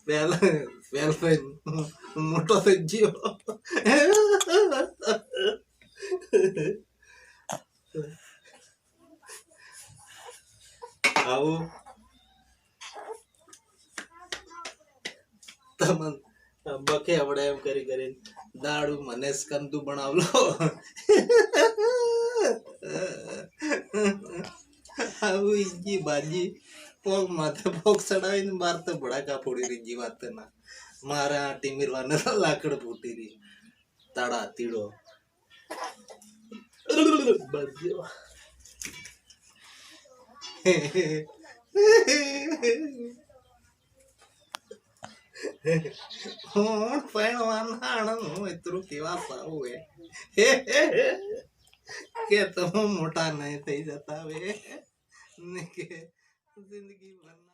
પેલા પેલા મોટો થઈ ગયો. આવું તમન બકે આપણે એમ કરી કરીને દાડું મને સ્કંદુ બનાવલો. આવું ઈજી ભાજી પોગ માથે પોગ ચડાવીને મારતે ભડાકા ફોડી રીજી વાત ના મારા ટીમીરવાને લાકડ ફૂટી રહી તાડા તીડો બજ્યો. હું પહેણવાના એટલું કેવા સારું હે કે તમે મોટા નહીં થઈ જતા હવે કે જિંદગી ભરના